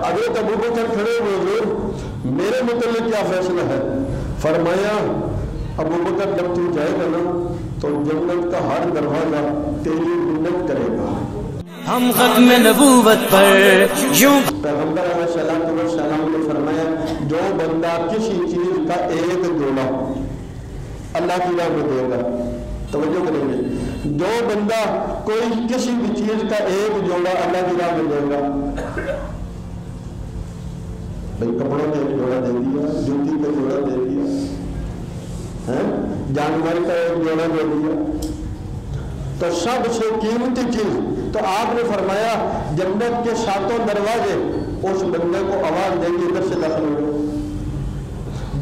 حضرت ابوبکر کھڑے ہوئے حضور میرے متعلق کیا فیصلہ ہے؟ فرمایا ابوبکر جب تو جائے گا نا تو جنت کا ہر دروازہ تیری منت کرے گا۔ ہم ختم نبوت پر یوں پیغمبر علیہ السلام نے فرمایا جو بندہ کسی چیز کا ایک جوڑا اللہ کی راہ میں دے گا، توجہ کریں گے، جو بندہ کوئی کسی بھی چیز کا ایک جوڑا اللہ کی راہ میں دے گا، بھئی کپڑوں کا ایک جوڑا دے دیا، جوتی کا جوڑا دے دیا، جانور کا ایک جوڑا دے دیا، تو سب سے قیمتی چیز، تو آپ نے فرمایا جنت کے 7 دروازے اس بندے کو آواز دیں گے ادھر سے داخل ہو،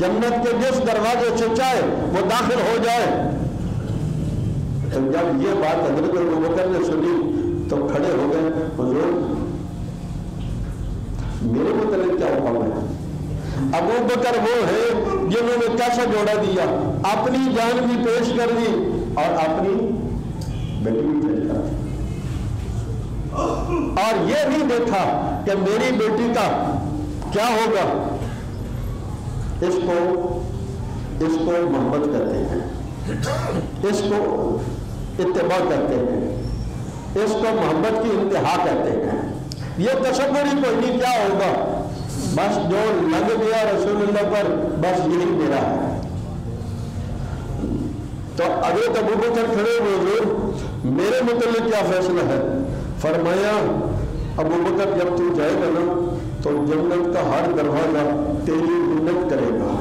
جنت کے جس دروازے سے چاہے وہ داخل ہو جائے۔ تو جب یہ بات حضرت ابوبکر نے سنی تو کھڑے ہو گئے، حضور میرے متعلق کیا حکم ہے؟ ابوبکر وہ ہے جنہوں نے کیسا جوڑا دیا، اپنی جان بھی پیش کر دی اور اپنی بیٹی بھی پیش کر دی، اور یہ نہیں دیکھا کہ میری بیٹی کا کیا ہوگا۔ اس کو محبت کرتے ہیں، اس کو اتباع کرتے ہیں، اس کو محبت کی انتہا کہتے ہیں۔ یہ تصور ہی کوئی نہیں کیا ہوگا، بس جو لگ گیا رسول اللہ پر بس یہی میرا ہے۔ تو حضرت ابوبکر کھڑے ہوئے حضور میرے متعلق کیا فیصلہ ہے؟ فرمایا ابوبکر جب تو جائے گا نا تو جنت کا ہر دروازہ تیری منت کرے گا۔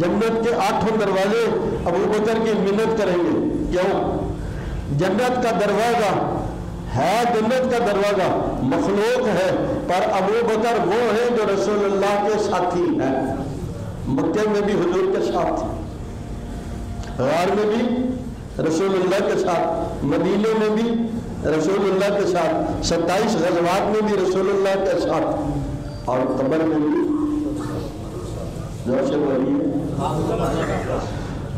جنت کے 8 دروازے ابوبکر کی منت کریں گے، کیوں؟ جنت کا دروازہ ہے، جنت کا دروازہ مخلوق ہے، پر ابوبکر وہ ہے جو رسول اللہ کے ساتھی ہیں۔ مکے میں بھی حضور کے ساتھ، غار میں بھی رسول اللہ کے ساتھ، مدینے میں بھی رسول اللہ کے ساتھ، 27 غزوات میں بھی رسول اللہ کے ساتھ، اور قبر میں بھی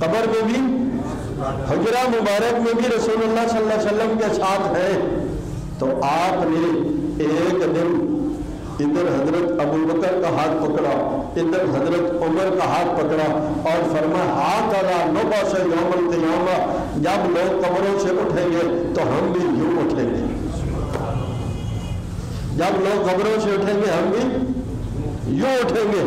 قبر میں بھی حجرہ مبارک میں بھی رسول اللہ صلی اللہ علیہ وسلم کے ساتھ ہے۔ تو آپ نے ایک دن ادھر حضرت ابوبکر کا ہاتھ پکڑا، ادھر حضرت عمر کا ہاتھ پکڑا اور فرمایا ہاکذا نبعث یوم القیامہ، جب لوگ قبروں سے اٹھیں گے تو ہم بھی یوں اٹھیں گے، جب لوگ قبروں سے اٹھیں گے ہم بھی یوں اٹھیں گے۔